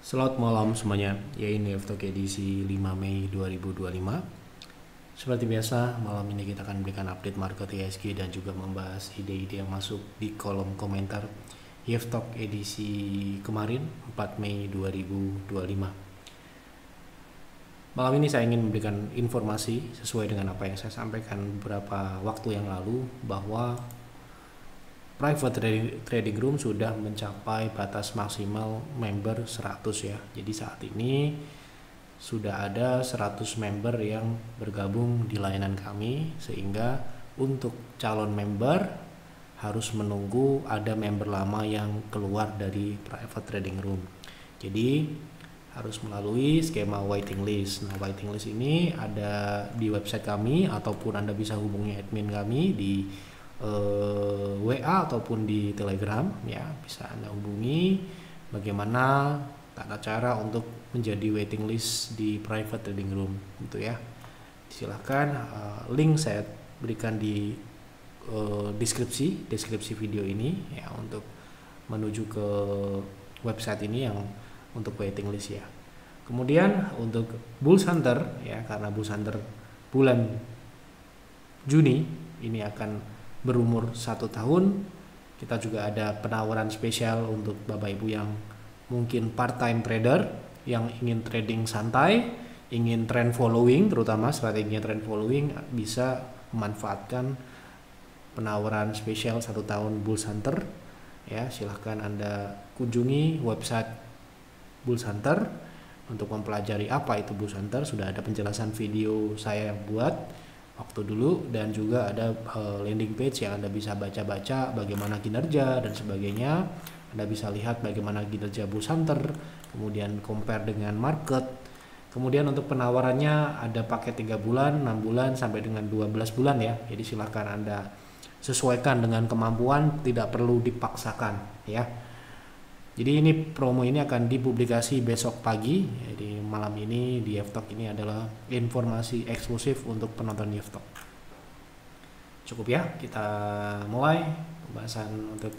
Selamat malam semuanya, ya ini F-Talk edisi 5 Mei 2025. Seperti biasa, malam ini kita akan berikan update market IHSG dan juga membahas ide-ide yang masuk di kolom komentar F-Talk edisi kemarin 4 Mei 2025. Malam ini saya ingin memberikan informasi sesuai dengan apa yang saya sampaikan beberapa waktu yang lalu, bahwa private trading room sudah mencapai batas maksimal member 100 ya. Jadi saat ini sudah ada 100 member yang bergabung di layanan kami, sehingga untuk calon member harus menunggu ada member lama yang keluar dari private trading room. Jadi harus melalui skema waiting list. Nah, waiting list ini ada di website kami, ataupun Anda bisa hubungi admin kami di WA ataupun di Telegram ya, bisa Anda hubungi bagaimana tata cara untuk menjadi waiting list di private trading room gitu ya. Silahkan, link saya berikan di deskripsi video ini ya, untuk menuju ke website ini yang untuk waiting list ya. Kemudian untuk Bulls Hunter ya, karena Bulls Hunter bulan Juni ini akan berumur 1 tahun, kita juga ada penawaran spesial untuk Bapak Ibu yang mungkin part-time trader yang ingin trading santai, ingin trend following, terutama strateginya trend following, bisa memanfaatkan penawaran spesial 1 tahun Bulls Hunter ya. Silahkan Anda kunjungi website Bulls Hunter untuk mempelajari apa itu Bulls Hunter. Sudah ada penjelasan video saya yang buat waktu dulu, dan juga ada landing page yang Anda bisa baca-baca bagaimana kinerja dan sebagainya. Anda bisa lihat bagaimana kinerja Bulls Hunter, kemudian compare dengan market. Kemudian untuk penawarannya ada paket 3 bulan, 6 bulan, sampai dengan 12 bulan ya. Jadi silakan Anda sesuaikan dengan kemampuan, tidak perlu dipaksakan ya. Jadi ini promo ini akan dipublikasi besok pagi. Jadi malam ini di F-Talk ini adalah informasi eksklusif untuk penonton F-Talk. Cukup ya, kita mulai pembahasan untuk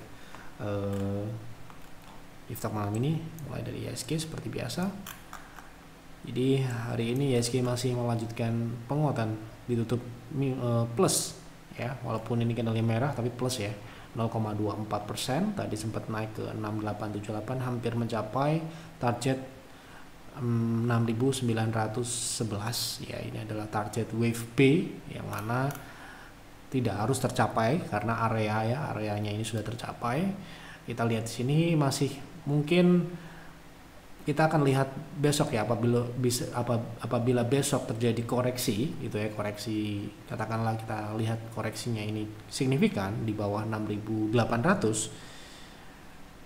F-Talk malam ini, mulai dari IHSG seperti biasa. Jadi hari ini IHSG masih melanjutkan penguatan, ditutup plus ya, walaupun ini candle merah tapi plus ya, 0,24%. Tadi sempat naik ke 6878, hampir mencapai target 6.911 ya. Ini adalah target wave B yang mana tidak harus tercapai karena areanya ini sudah tercapai. Kita lihat di sini masih mungkin, kita akan lihat besok ya, apabila besok terjadi koreksi gitu ya, koreksi katakanlah kita lihat koreksinya ini signifikan di bawah 6.800,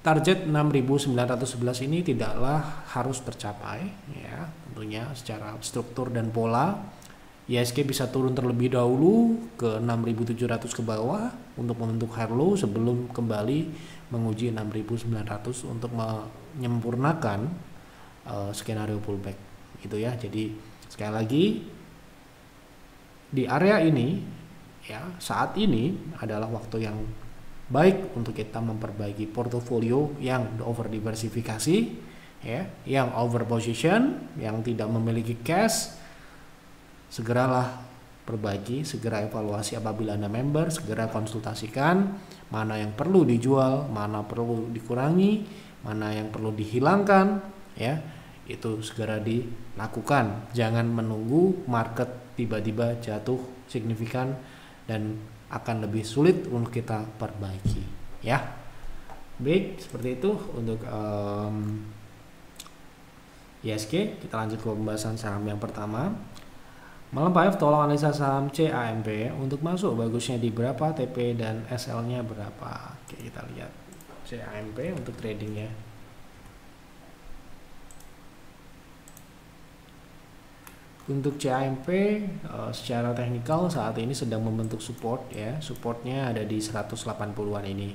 target 6.911 ini tidaklah harus tercapai ya. Tentunya secara struktur dan pola IHSG bisa turun terlebih dahulu ke 6.700 ke bawah untuk membentuk high low sebelum kembali menguji 6.900 untuk menyempurnakan skenario pullback gitu ya. Jadi sekali lagi, di area ini ya, saat ini adalah waktu yang baik untuk kita memperbaiki portofolio yang over diversifikasi ya, yang over position, yang tidak memiliki cash. Segeralah perbaiki, segera evaluasi apabila Anda member, segera konsultasikan mana yang perlu dijual, mana perlu dikurangi, mana yang perlu dihilangkan ya. Itu segera dilakukan, jangan menunggu market tiba-tiba jatuh signifikan dan akan lebih sulit untuk kita perbaiki ya. Baik, seperti itu untuk IHSG. Kita lanjut ke pembahasan saham yang pertama. Malam Pak F, tolong analisa saham CAMP untuk masuk bagusnya di berapa, TP dan SL nya berapa. Oke, kita lihat CAMP untuk tradingnya. Untuk CAMP secara teknikal saat ini sedang membentuk support ya. Supportnya ada di 180-an ini.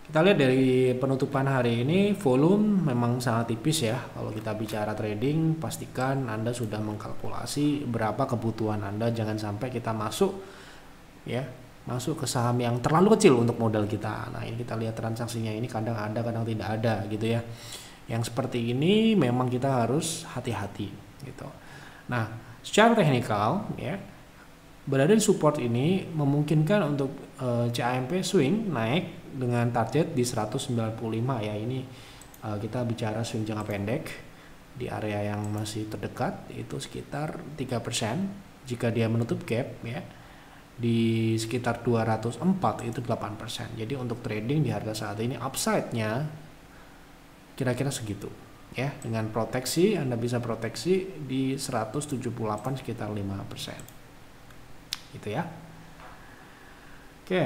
Kita lihat dari penutupan hari ini, volume memang sangat tipis ya. Kalau kita bicara trading, pastikan Anda sudah mengkalkulasi berapa kebutuhan Anda. Jangan sampai kita masuk ke saham yang terlalu kecil untuk modal kita. Nah, ini kita lihat transaksinya ini kadang ada, kadang tidak ada gitu ya. Yang seperti ini memang kita harus hati-hati gitu. Nah, secara teknikal ya, berada di support ini memungkinkan untuk CAMP swing naik dengan target di 195 ya. Ini kita bicara swing jangka pendek di area yang masih terdekat itu sekitar 3%. Jika dia menutup gap ya di sekitar 204 itu 8%. Jadi untuk trading di harga saat ini upside-nya kira-kira segitu ya. Dengan proteksi Anda bisa proteksi di 178 sekitar 5%. Gitu ya. Oke.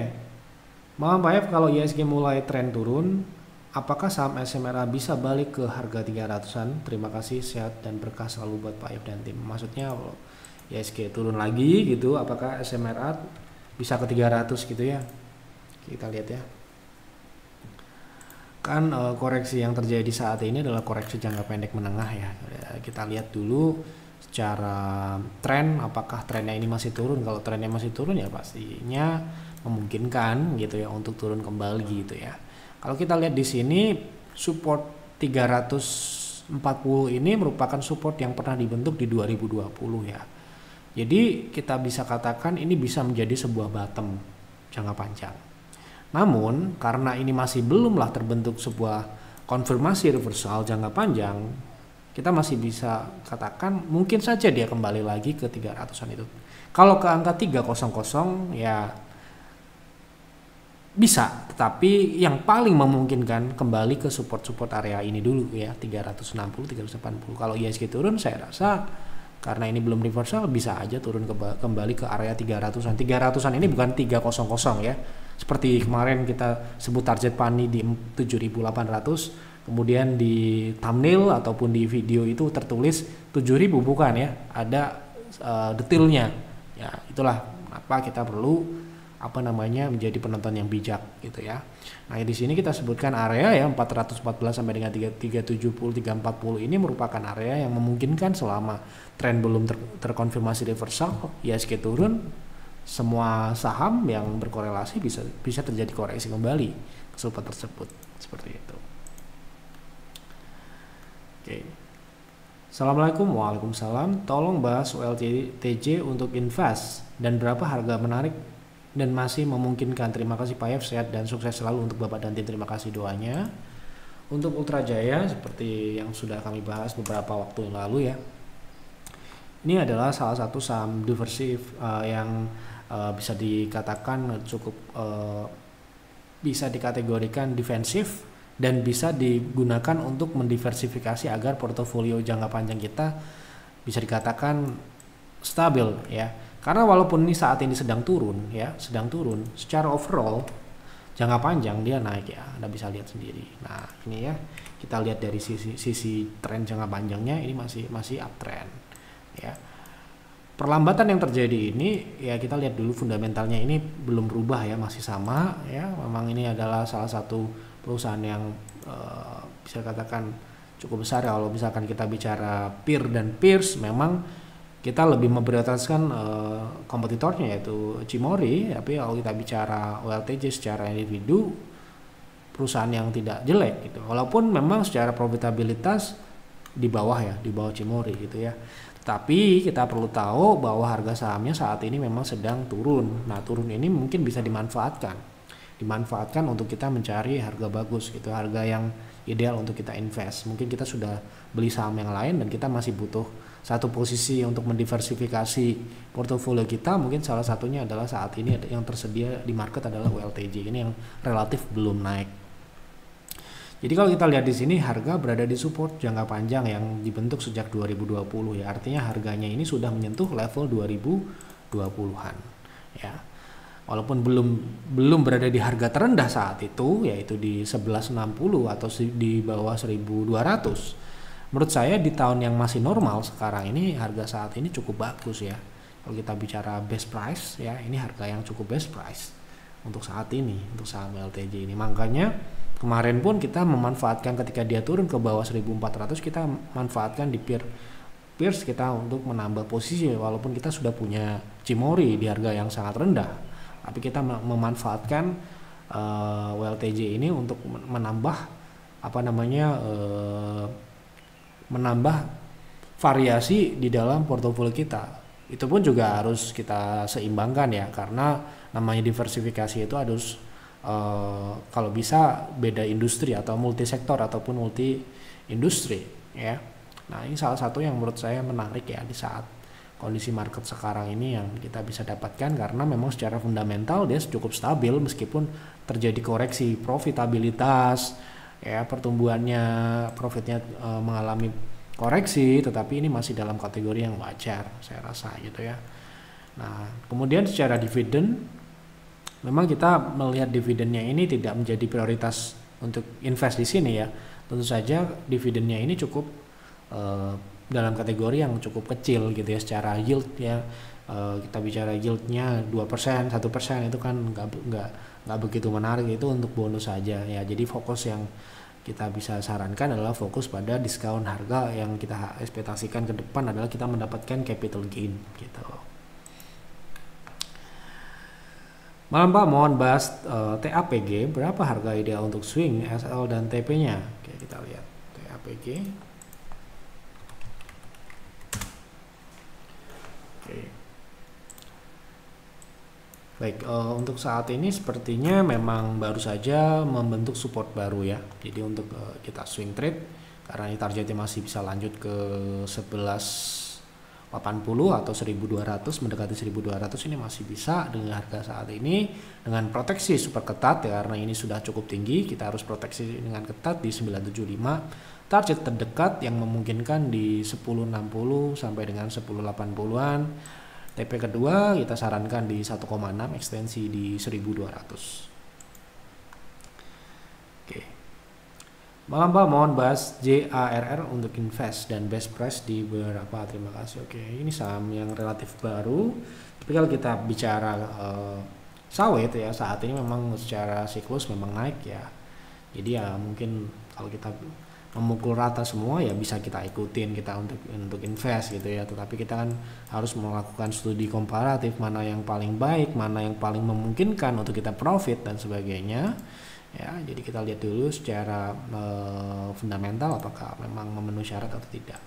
Maaf Pak F, kalau ISG mulai tren turun, apakah saham SMRA bisa balik ke harga 300-an? Terima kasih, sehat dan berkah selalu buat Pak F dan tim. Maksudnya kalau ISG turun lagi gitu, apakah SMRA bisa ke 300 gitu ya? Kita lihat ya. Kan koreksi yang terjadi saat ini adalah koreksi jangka pendek menengah ya. Kita lihat dulu secara tren, apakah trennya ini masih turun. Kalau trennya masih turun ya pastinya memungkinkan gitu ya untuk turun kembali gitu ya. Kalau kita lihat di sini support 340 ini merupakan support yang pernah dibentuk di 2020 ya. Jadi kita bisa katakan ini bisa menjadi sebuah bottom jangka panjang. Namun karena ini masih belumlah terbentuk sebuah konfirmasi reversal jangka panjang, kita masih bisa katakan mungkin saja dia kembali lagi ke 300-an itu. Kalau ke angka 300 ya bisa, tetapi yang paling memungkinkan kembali ke support-support area ini dulu ya, 360, 380. Kalau ISG turun saya rasa karena ini belum reversal bisa aja turun kembali ke area 300-an. 300-an ini bukan 300 ya. Seperti kemarin kita sebut target Pani di 7.800, kemudian di thumbnail ataupun di video itu tertulis 7.000 bukan ya, ada detailnya. Ya, itulah apa kita perlu menjadi penonton yang bijak gitu ya. Nah, di sini kita sebutkan area ya 414 sampai dengan 370, 340 ini merupakan area yang memungkinkan selama tren belum terkonfirmasi reversal, ISG turun, semua saham yang berkorelasi bisa terjadi koreksi kembali ke support tersebut seperti itu. Oke. Assalamualaikum. Waalaikumsalam. Tolong bahas OLTJ untuk invest dan berapa harga menarik dan masih memungkinkan. Terima kasih Pak F, sehat dan sukses selalu untuk Bapak dan tim. Terima kasih doanya. Untuk Ultra Jaya seperti yang sudah kami bahas beberapa waktu yang lalu ya. Ini adalah salah satu saham diversif yang bisa dikatakan cukup bisa dikategorikan defensif dan bisa digunakan untuk mendiversifikasi agar portofolio jangka panjang kita bisa dikatakan stabil ya. Karena walaupun ini saat ini sedang turun ya, secara overall jangka panjang dia naik ya, Anda bisa lihat sendiri. Nah, ini ya, kita lihat dari sisi tren jangka panjangnya ini masih uptrend ya. Perlambatan yang terjadi ini ya kita lihat dulu fundamentalnya ini belum berubah ya, masih sama ya. Memang ini adalah salah satu perusahaan yang bisa katakan cukup besar ya. Kalau misalkan kita bicara peer dan peers, memang kita lebih memprioritaskan kompetitornya yaitu Cimori. Tapi kalau kita bicara OLTJ secara individu, perusahaan yang tidak jelek gitu. Walaupun memang secara profitabilitas di bawah Cimori gitu ya. Tapi kita perlu tahu bahwa harga sahamnya saat ini memang sedang turun. Nah, turun ini mungkin bisa dimanfaatkan untuk kita mencari harga bagus gitu, harga yang ideal untuk kita invest. Mungkin kita sudah beli saham yang lain dan kita masih butuh satu posisi untuk mendiversifikasi portofolio kita. Mungkin salah satunya adalah saat ini yang tersedia di market adalah OLTJ ini yang relatif belum naik. Jadi kalau kita lihat di sini harga berada di support jangka panjang yang dibentuk sejak 2020 ya. Artinya harganya ini sudah menyentuh level 2020-an ya. Walaupun belum berada di harga terendah saat itu yaitu di 1160 atau di bawah 1200. Menurut saya di tahun yang masih normal sekarang ini harga saat ini cukup bagus ya. Kalau kita bicara best price ya, ini harga yang cukup best price untuk saat ini untuk saham LTJ ini. Makanya kemarin pun kita memanfaatkan ketika dia turun ke bawah 1400, kita manfaatkan di peers kita untuk menambah posisi walaupun kita sudah punya Cimori di harga yang sangat rendah. Tapi kita memanfaatkan WLTJ ini untuk menambah menambah variasi di dalam portofolio kita. Itu pun juga harus kita seimbangkan ya, karena namanya diversifikasi itu harus kalau bisa beda industri atau multisektor ataupun multi industri ya. Nah, ini salah satu yang menurut saya menarik ya di saat kondisi market sekarang ini yang kita bisa dapatkan, karena memang secara fundamental dia cukup stabil meskipun terjadi koreksi profitabilitas ya, pertumbuhannya profitnya mengalami koreksi, tetapi ini masih dalam kategori yang wajar saya rasa gitu ya. Nah, kemudian secara dividen memang kita melihat dividennya ini tidak menjadi prioritas untuk invest di sini ya. Tentu saja dividennya ini cukup dalam kategori yang cukup kecil gitu ya secara yield ya. Kita bicara yieldnya 2%, 1% itu kan nggak begitu menarik, itu untuk bonus saja ya. Jadi fokus yang kita bisa sarankan adalah fokus pada diskon harga, yang kita ekspektasikan ke depan adalah kita mendapatkan capital gain gitu. Malam Pak, mohon bahas TAPG, berapa harga ideal untuk swing SL dan TP-nya? Oke, kita lihat TAPG. Oke. Baik, untuk saat ini sepertinya memang baru saja membentuk support baru ya. Jadi untuk kita swing trade, karena ini targetnya masih bisa lanjut ke 1180 atau 1200, mendekati 1200, ini masih bisa dengan harga saat ini dengan proteksi super ketat ya, karena ini sudah cukup tinggi. Kita harus proteksi dengan ketat di 975. Target terdekat yang memungkinkan di 1060 sampai dengan 1080-an. TP kedua kita sarankan di 1,6, ekstensi di 1200. Oke. Malam Pak, mohon bahas JARR untuk invest dan best price di berapa? Terima kasih. Oke, ini saham yang relatif baru. Tapi kalau kita bicara sawit ya, saat ini memang secara siklus memang naik ya. Jadi ya mungkin kalau kita memukul rata semua ya bisa kita ikutin kita untuk invest gitu ya, tetapi kita kan harus melakukan studi komparatif, mana yang paling baik, mana yang paling memungkinkan untuk kita profit dan sebagainya ya. Jadi kita lihat dulu secara fundamental apakah memang memenuhi syarat atau tidak.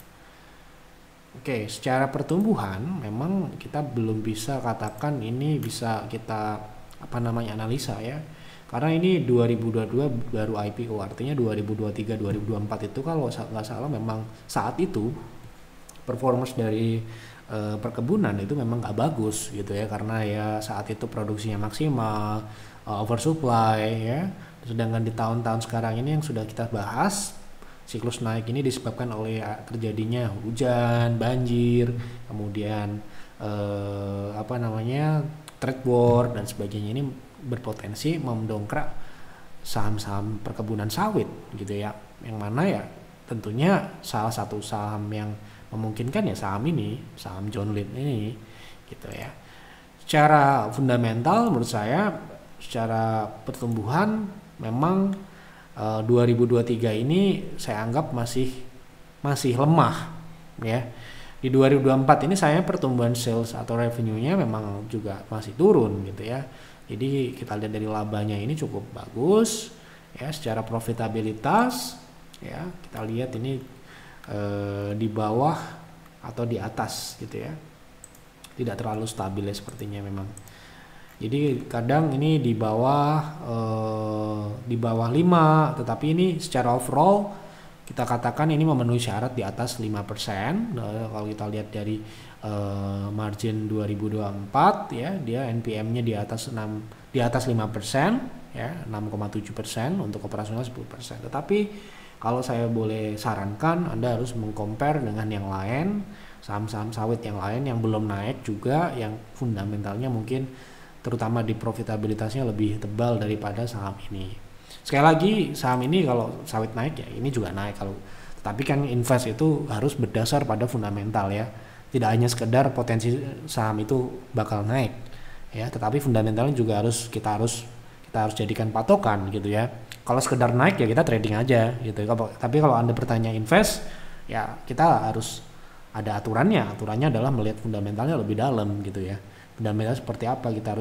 Oke, secara pertumbuhan memang kita belum bisa katakan ini bisa kita analisa ya. Karena ini 2022 baru IPO, artinya 2023, 2024 itu kalau nggak salah memang saat itu performance dari perkebunan itu memang nggak bagus gitu ya, karena ya saat itu produksinya maksimal, oversupply ya. Sedangkan di tahun-tahun sekarang ini yang sudah kita bahas, siklus naik ini disebabkan oleh terjadinya hujan, banjir, kemudian trade war dan sebagainya, ini berpotensi mendongkrak saham-saham perkebunan sawit gitu ya, yang mana ya tentunya salah satu saham yang memungkinkan ya saham ini, saham John Lynn ini gitu ya. Secara fundamental menurut saya secara pertumbuhan memang 2023 ini saya anggap masih lemah ya. Di 2024 ini saya pertumbuhan sales atau revenue-nya memang juga masih turun gitu ya. Jadi kita lihat dari labanya ini cukup bagus ya, secara profitabilitas ya kita lihat ini di bawah atau di atas gitu ya, tidak terlalu stabil ya sepertinya memang. Jadi kadang ini di bawah 5, tetapi ini secara overall kita katakan ini memenuhi syarat di atas 5%. Kalau kita lihat dari margin 2024 ya, dia NPM-nya di atas 5% ya, 6,7%, untuk operasional 10%. Tetapi kalau saya boleh sarankan, Anda harus mengcompare dengan yang lain, saham-saham sawit yang lain yang belum naik juga, yang fundamentalnya mungkin terutama di profitabilitasnya lebih tebal daripada saham ini. Sekali lagi, saham ini kalau sawit naik ya ini juga naik, tapi kan invest itu harus berdasar pada fundamental ya. Tidak hanya sekedar potensi saham itu bakal naik ya, tetapi fundamentalnya juga kita harus jadikan patokan gitu ya. Kalau sekedar naik ya kita trading aja gitu. Tapi kalau Anda bertanya invest ya kita harus ada aturannya. Aturannya adalah melihat fundamentalnya lebih dalam gitu ya. Fundamental seperti apa, kita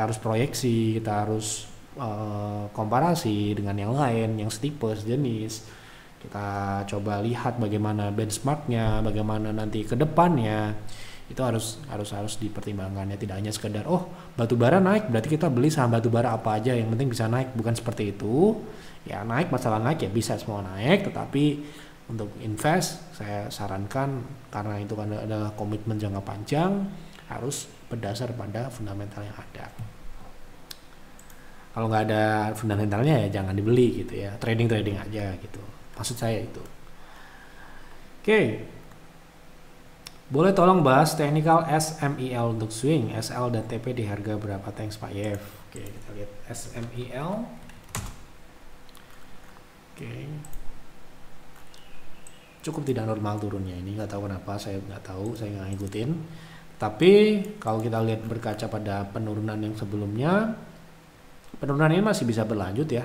harus proyeksi, kita harus komparasi dengan yang lain, yang setipe, sejenis Kita coba lihat bagaimana benchmarknya, bagaimana nanti ke depannya. Itu harus dipertimbangkan ya, tidak hanya sekedar batu bara naik berarti kita beli saham batu bara apa aja yang penting bisa naik, bukan seperti itu. Ya naik, masalah naik ya bisa semua naik, tetapi untuk invest saya sarankan karena itu kan adalah komitmen jangka panjang, harus berdasar pada fundamental yang ada. Kalau nggak ada fundamentalnya ya jangan dibeli gitu ya, trading aja gitu, maksud saya itu. Oke. Boleh tolong bahas teknikal SMIL untuk swing, SL dan TP di harga berapa? Thanks Pak Yev. Oke, kita lihat SMIL. Oke. Cukup tidak normal turunnya ini, nggak tahu kenapa, saya nggak ngikutin. Tapi kalau kita lihat berkaca pada penurunan yang sebelumnya, penurunan ini masih bisa berlanjut ya,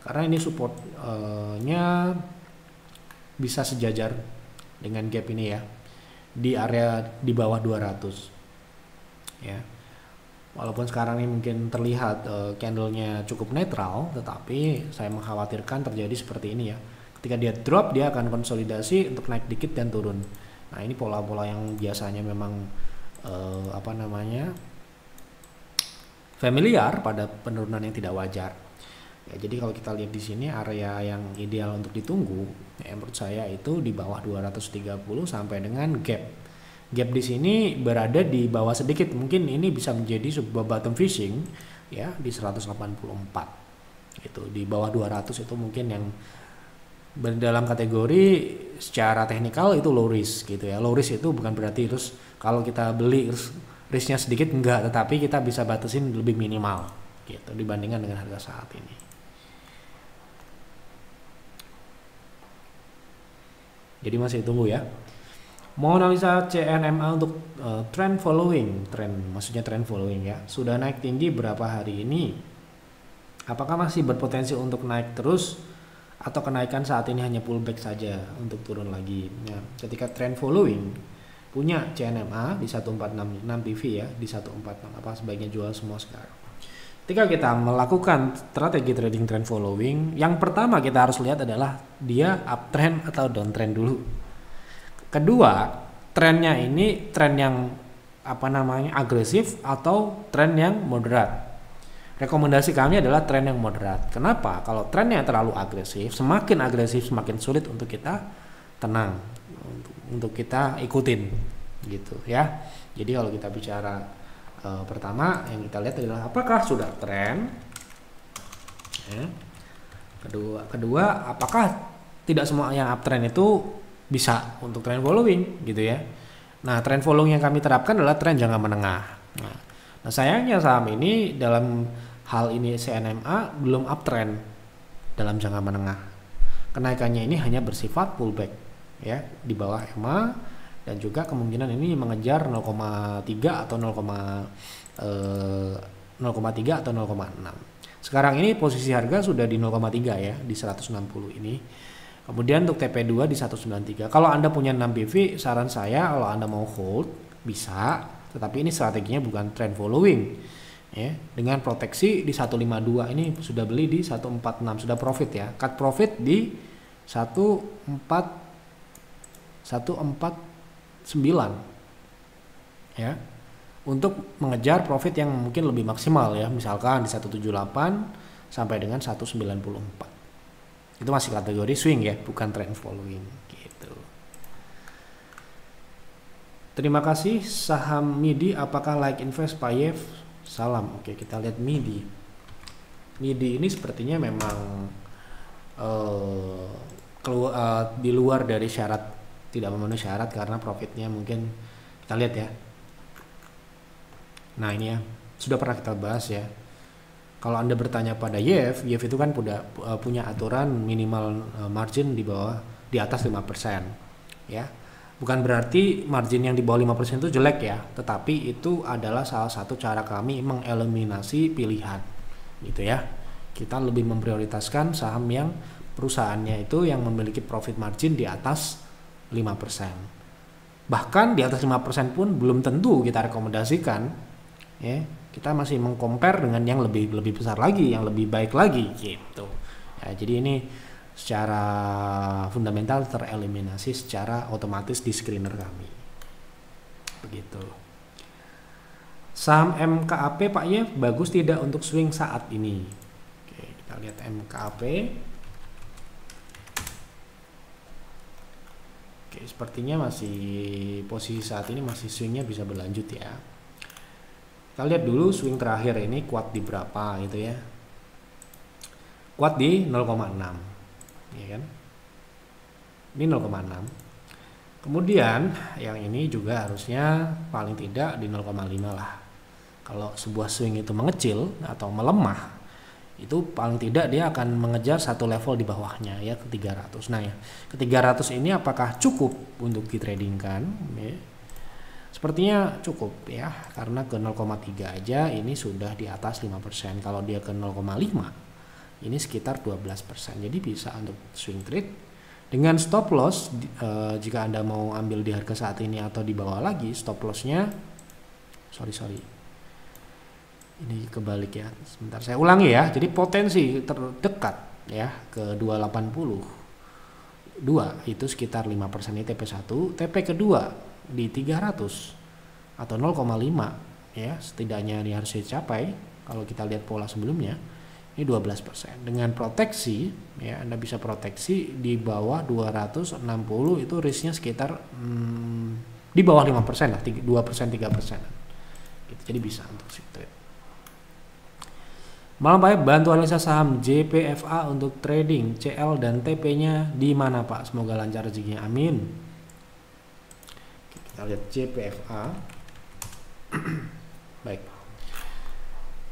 karena ini supportnya bisa sejajar dengan gap ini ya, di area di bawah 200 ya. Walaupun sekarang ini mungkin terlihat candlenya cukup netral, tetapi saya mengkhawatirkan terjadi seperti ini ya. Ketika dia drop, dia akan konsolidasi untuk naik dikit dan turun. Nah ini pola-pola yang biasanya memang familiar pada penurunan yang tidak wajar. Ya, jadi kalau kita lihat di sini area yang ideal untuk ditunggu, ya, menurut saya itu di bawah 230 sampai dengan gap. Gap di sini berada di bawah sedikit, mungkin ini bisa menjadi sebuah bottom fishing ya di 184. Itu di bawah 200 itu mungkin yang dalam kategori secara teknikal itu low risk gitu ya. Low risk itu bukan berarti terus kalau kita beli risknya sedikit, enggak, tetapi kita bisa batasin lebih minimal gitu dibandingkan dengan harga saat ini. Jadi masih tunggu ya. Mau analisa CNMA untuk trend following, maksudnya trend following ya. Sudah naik tinggi berapa hari ini? Apakah masih berpotensi untuk naik terus atau kenaikan saat ini hanya pullback saja untuk turun lagi? Ya, ketika trend following punya CNMA di 146 PV ya, di 146, apa sebaiknya jual semua sekarang? Ketika kita melakukan strategi trading trend following, yang pertama kita harus lihat adalah dia uptrend atau downtrend dulu. Kedua, trennya ini tren yang agresif atau tren yang moderat. Rekomendasi kami adalah tren yang moderat. Kenapa? Kalau trennya terlalu agresif, semakin sulit untuk kita tenang, untuk kita ikutin gitu ya. Jadi kalau kita bicara pertama yang kita lihat adalah apakah sudah tren ya. Kedua apakah tidak semua yang uptrend itu bisa untuk trend following gitu ya. Nah trend following yang kami terapkan adalah tren jangka menengah. Nah sayangnya saham ini dalam hal ini CNMA belum uptrend dalam jangka menengah. Kenaikannya ini hanya bersifat pullback ya di bawah EMA, dan juga kemungkinan ini mengejar 0,3 atau 0,3 atau 0,6. Sekarang ini posisi harga sudah di 0,3 ya, di 160 ini. Kemudian untuk TP2 di 193. Kalau Anda punya 6 PV, saran saya kalau Anda mau hold bisa, tetapi ini strateginya bukan trend following. Ya, dengan proteksi di 152 ini sudah beli di 146, sudah profit ya. Cut profit di 149 ya, untuk mengejar profit yang mungkin lebih maksimal ya, misalkan di 178 sampai dengan 194. Itu masih kategori swing ya, bukan trend following gitu. Terima kasih. Saham MIDI apakah like invest Pak Yev? Salam. Oke, kita lihat MIDI. MIDI ini sepertinya memang di luar dari syarat, tidak memenuhi syarat karena profitnya mungkin kita lihat ya. Nah ini ya, sudah pernah kita bahas ya. Kalau Anda bertanya pada Yev itu kan punya aturan minimal margin di atas 5% ya. Bukan berarti margin yang di bawah 5% itu jelek ya, tetapi itu adalah salah satu cara kami mengeliminasi pilihan gitu ya. Kita lebih memprioritaskan saham yang perusahaannya itu yang memiliki profit margin di atas 5%. Bahkan di atas 5% pun belum tentu kita rekomendasikan ya. Kita masih mengcompare dengan yang lebih besar lagi, yang lebih baik lagi gitu ya. Jadi ini secara fundamental tereliminasi secara otomatis di screener kami. Begitu. Saham MKAP Pak Y bagus tidak untuk swing saat ini? Oke, kita lihat MKAP. Oke, sepertinya masih posisi saat ini masih swingnya bisa berlanjut ya. Kita lihat dulu swing terakhir ini kuat di berapa gitu ya. Kuat di 0,6 ya kan. Ini 0,6. Kemudian yang ini juga harusnya paling tidak di 0,5 lah. Kalau sebuah swing itu mengecil atau melemah, itu paling tidak dia akan mengejar satu level di bawahnya ya, ke 300. Nah ya, ke 300 ini apakah cukup untuk ditradingkan? Ya. Sepertinya cukup ya, karena ke 0,3 aja ini sudah di atas 5%. Kalau dia ke 0,5 ini sekitar 12%. Jadi bisa untuk swing trade dengan stop loss. Jika Anda mau ambil di harga saat ini atau di bawah lagi, stop lossnya ini kebalik ya, sebentar saya ulangi ya. Jadi potensi terdekat ya ke 282 itu sekitar 5%, ini TP1. TP kedua di 300 atau 0,5 ya, setidaknya ini harus dicapai. Kalau kita lihat pola sebelumnya ini 12%. Dengan proteksi ya, Anda bisa proteksi di bawah 260 itu risknya sekitar di bawah 5% lah, 2% 3%. Gitu. Jadi bisa untuk swing trade. Malam Pak, bantu analisa saham JPFA untuk trading, CL dan TP-nya di mana Pak? Semoga lancar rezekinya, amin. Kita lihat JPFA. Baik.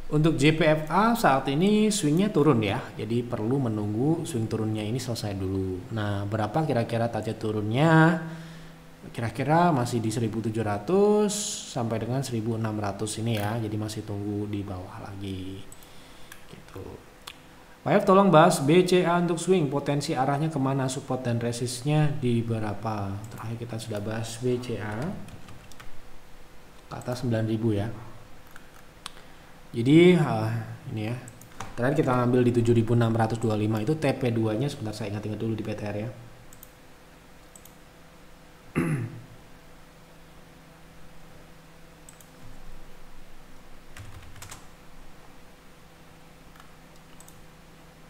Untuk JPFA saat ini swingnya turun ya, jadi perlu menunggu swing turunnya ini selesai dulu. Nah, berapa kira-kira target turunnya? Kira-kira masih di 1700 sampai dengan 1600 ini ya, jadi masih tunggu di bawah lagi. Gitu. Pak F, tolong bahas BCA untuk swing, potensi arahnya kemana, support dan resistnya di berapa. Terakhir kita sudah bahas BCA ke atas 9000 ya. Jadi ini ya, terakhir kita ambil di 7625 itu TP2 nya, sebentar saya ingat-ingat dulu di PTR ya.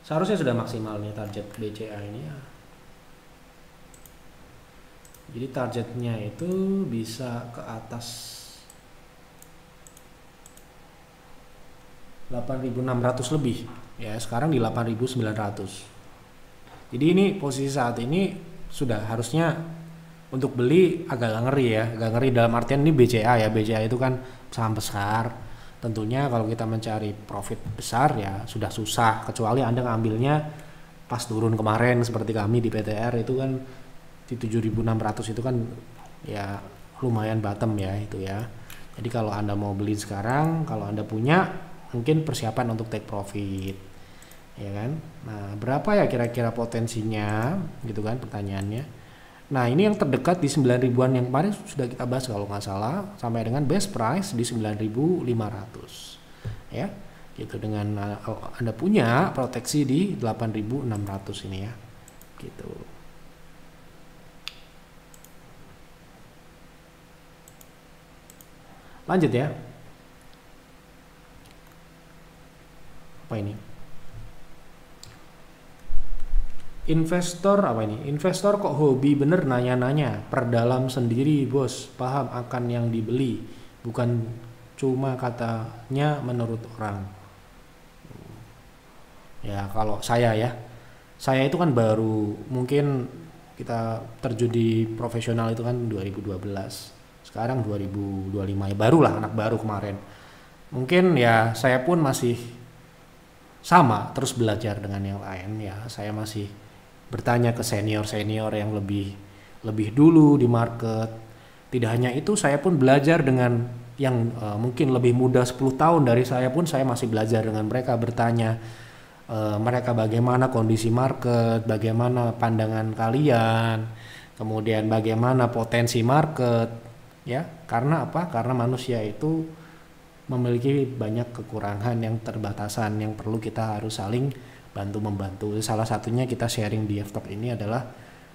Seharusnya sudah maksimal nih target BCA ini ya. Jadi targetnya itu bisa ke atas 8.600 lebih ya, sekarang di 8.900. Jadi ini posisi saat ini sudah harusnya untuk beli agak ngeri ya, agak ngeri dalam artian ini BCA ya. BCA itu kan saham besar. Tentunya kalau kita mencari profit besar ya sudah susah, kecuali Anda ngambilnya pas turun kemarin seperti kami di PTR itu kan di 7.600 itu kan ya lumayan bottom ya itu ya. Jadi kalau Anda mau beli sekarang, kalau Anda punya mungkin persiapan untuk take profit ya kan. Nah, berapa ya kira-kira potensinya gitu kan pertanyaannya. Nah, ini yang terdekat di 9.000-an yang kemarin sudah kita bahas kalau nggak salah, sampai dengan best price di 9.500 ya. Gitu, dengan Anda punya proteksi di 8.600 ini ya. Gitu. Lanjut ya. Apa ini? Investor apa ini? Investor kok hobi bener nanya-nanya, perdalam sendiri bos, paham akan yang dibeli, bukan cuma katanya menurut orang. Ya kalau saya ya, saya itu kan baru, mungkin kita terjun di profesional itu kan 2012, sekarang 2025 ya, barulah anak baru kemarin. Mungkin ya saya pun masih sama, terus belajar dengan yang lain ya, saya masih bertanya ke senior-senior yang lebih dulu di market. Tidak hanya itu, saya pun belajar dengan yang mungkin lebih muda 10 tahun dari saya pun, saya masih belajar dengan mereka, bertanya mereka bagaimana kondisi market, bagaimana pandangan kalian, kemudian bagaimana potensi market ya. Karena apa? Karena manusia itu memiliki banyak kekurangan yang terbatasan yang perlu kita harus saling membantu. Salah satunya kita sharing di F-Talk ini adalah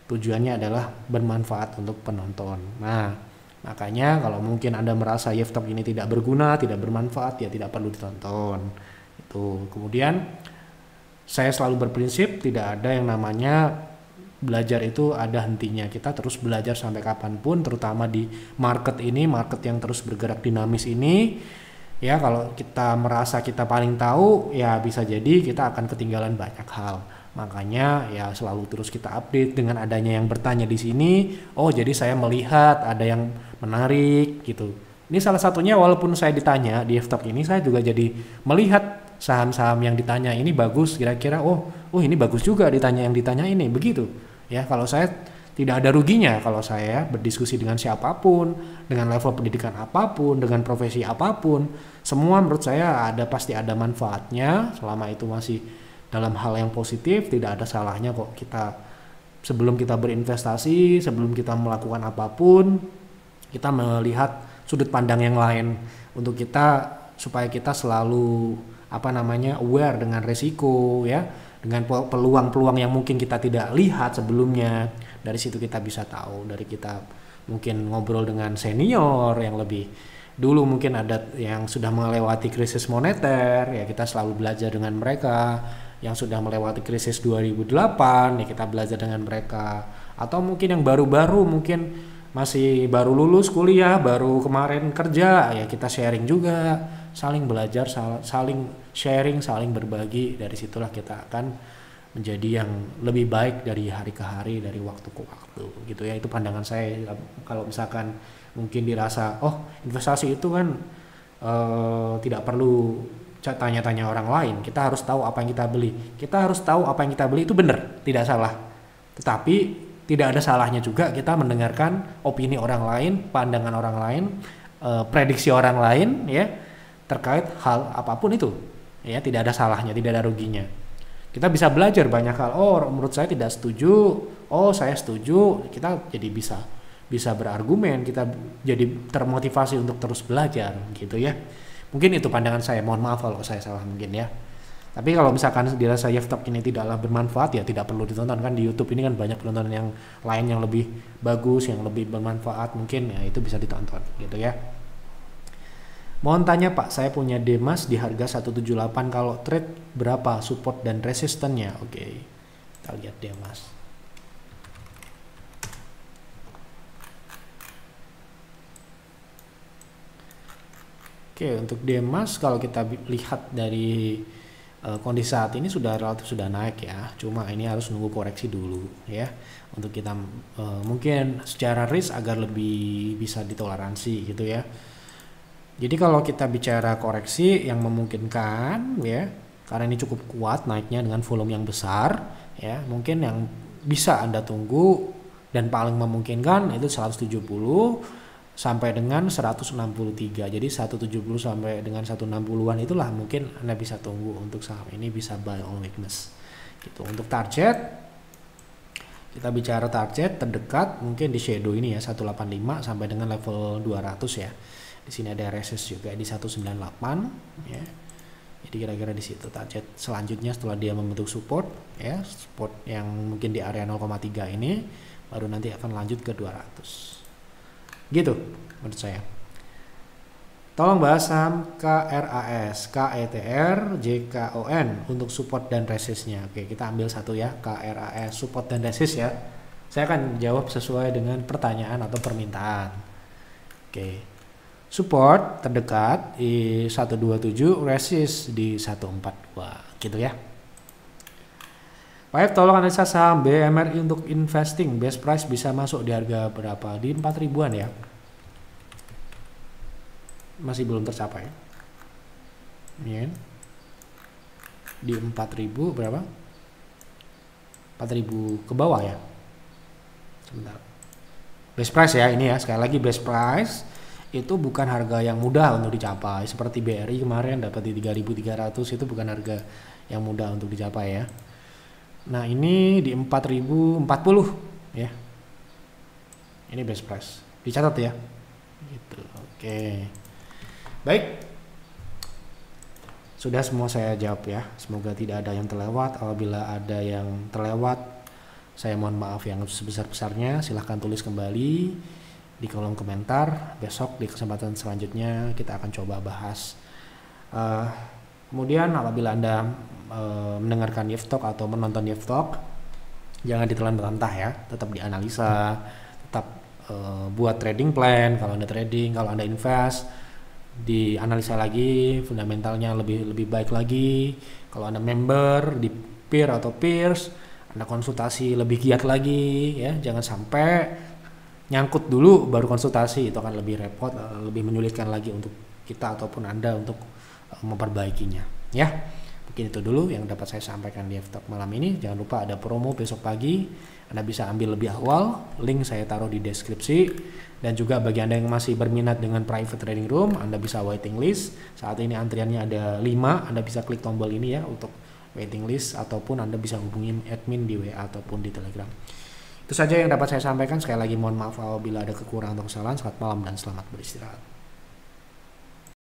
tujuannya adalah bermanfaat untuk penonton. Nah, makanya kalau mungkin Anda merasa F-Talk ini tidak berguna, tidak bermanfaat, ya tidak perlu ditonton. Itu. Kemudian saya selalu berprinsip tidak ada yang namanya belajar itu ada hentinya. Kita terus belajar sampai kapanpun, terutama di market ini, market yang terus bergerak dinamis ini. Ya, kalau kita merasa kita paling tahu, ya bisa jadi kita akan ketinggalan banyak hal. Makanya ya selalu terus kita update dengan adanya yang bertanya di sini. Oh, jadi saya melihat ada yang menarik gitu. Ini salah satunya, walaupun saya ditanya di F-Talk ini, saya juga jadi melihat saham-saham yang ditanya ini bagus, kira-kira oh ini bagus juga ditanya yang ditanya ini, begitu. Ya, kalau saya tidak ada ruginya kalau saya berdiskusi dengan siapapun, dengan level pendidikan apapun, dengan profesi apapun, semua menurut saya pasti ada manfaatnya selama itu masih dalam hal yang positif. Tidak ada salahnya kok kita sebelum kita berinvestasi, sebelum kita melakukan apapun, kita melihat sudut pandang yang lain untuk kita, supaya kita selalu aware dengan resiko, ya, dengan peluang-peluang yang mungkin kita tidak lihat sebelumnya. Dari situ kita bisa tahu, dari kita mungkin ngobrol dengan senior yang lebih dulu, mungkin ada yang sudah melewati krisis moneter, ya kita selalu belajar dengan mereka. Yang sudah melewati krisis 2008, ya kita belajar dengan mereka. Atau mungkin yang baru-baru, mungkin masih baru lulus kuliah, baru kemarin kerja, ya kita sharing juga, saling belajar, saling sharing, saling berbagi. Dari situlah kita akan menjadi yang lebih baik dari hari ke hari, dari waktu ke waktu, gitu ya. Itu pandangan saya. Kalau misalkan mungkin dirasa investasi itu kan tidak perlu tanya-tanya orang lain, kita harus tahu apa yang kita beli, itu benar, tidak salah. Tetapi tidak ada salahnya juga kita mendengarkan opini orang lain, pandangan orang lain, prediksi orang lain, ya, terkait hal apapun itu, ya. Tidak ada salahnya, tidak ada ruginya. Kita bisa belajar banyak hal. Menurut saya tidak setuju, saya setuju. Kita jadi bisa berargumen, kita jadi termotivasi untuk terus belajar, gitu ya. Mungkin itu pandangan saya. Mohon maaf kalau saya salah mungkin, ya. Tapi kalau misalkan dirasa F-Talk ini tidaklah bermanfaat, ya tidak perlu ditonton. Kan di YouTube ini kan banyak penonton yang lain yang lebih bagus, yang lebih bermanfaat, mungkin ya itu bisa ditonton, gitu ya. Mohon tanya Pak, saya punya Demas di harga 178, kalau trade berapa support dan resistennya? Oke, kita lihat Demas. Oke, untuk Demas kalau kita lihat dari kondisi saat ini sudah relatif sudah naik, ya. Cuma ini harus nunggu koreksi dulu, ya. Untuk kita mungkin secara risk agar lebih bisa ditoleransi, gitu ya. Jadi kalau kita bicara koreksi yang memungkinkan, ya, karena ini cukup kuat naiknya dengan volume yang besar, ya, mungkin yang bisa Anda tunggu dan paling memungkinkan itu 170 sampai dengan 163. Jadi 170 sampai dengan 160-an itulah mungkin Anda bisa tunggu untuk saham ini, bisa buy on weakness. Gitu. Untuk target, kita bicara target terdekat mungkin di shadow ini, ya, 185 sampai dengan level 200, ya. Di sini ada resist juga di 198, ya. Jadi kira-kira di situ target selanjutnya setelah dia membentuk support, ya, support yang mungkin di area 0,3 ini, baru nanti akan lanjut ke 200. Gitu menurut saya. Tolong bahas saham KRAS, KETR, JKON untuk support dan resistnya. Oke, kita ambil satu, ya, KRAS support dan resist, ya. Saya akan jawab sesuai dengan pertanyaan atau permintaan. Oke. Support terdekat di 127, resist di 142, gitu ya. Pak F, tolong analisa saham BMRI untuk investing, best price bisa masuk di harga berapa? Di 4 ribuan, ya. Masih belum tercapai. Ini di 4.000 berapa? 4.000 ke bawah, ya. Sebentar. Best price, ya, ini, ya. Sekali lagi best price itu bukan harga yang mudah untuk dicapai. Seperti BRI kemarin dapat di 3.300, itu bukan harga yang mudah untuk dicapai, ya. Nah, ini di 4.040, ya. Ini best price. Dicatat, ya. Gitu. Oke. Baik. Sudah semua saya jawab ya. Semoga tidak ada yang terlewat. Apabila ada yang terlewat, saya mohon maaf yang sebesar-besarnya. Silahkan tulis kembali di kolom komentar. Besok di kesempatan selanjutnya kita akan coba bahas. Kemudian apabila Anda mendengarkan Yev Talk atau menonton Yev Talk, jangan ditelan mentah ya. Tetap dianalisa, tetap buat trading plan kalau Anda trading, kalau Anda invest, dianalisa lagi fundamentalnya lebih baik lagi. Kalau Anda member di peer atau peers, Anda konsultasi lebih giat lagi ya. Jangan sampai nyangkut dulu baru konsultasi, itu akan lebih repot, lebih menyulitkan lagi untuk kita ataupun Anda untuk memperbaikinya ya. Mungkin itu dulu yang dapat saya sampaikan di Yev Talk malam ini. Jangan lupa ada promo besok pagi, Anda bisa ambil lebih awal, link saya taruh di deskripsi. Dan juga bagi Anda yang masih berminat dengan private trading room, Anda bisa waiting list. Saat ini antriannya ada 5, Anda bisa klik tombol ini ya untuk waiting list, ataupun Anda bisa hubungi admin di WA ataupun di Telegram. Itu saja yang dapat saya sampaikan. Sekali lagi mohon maaf apabila ada kekurangan atau kesalahan. Selamat malam dan selamat beristirahat.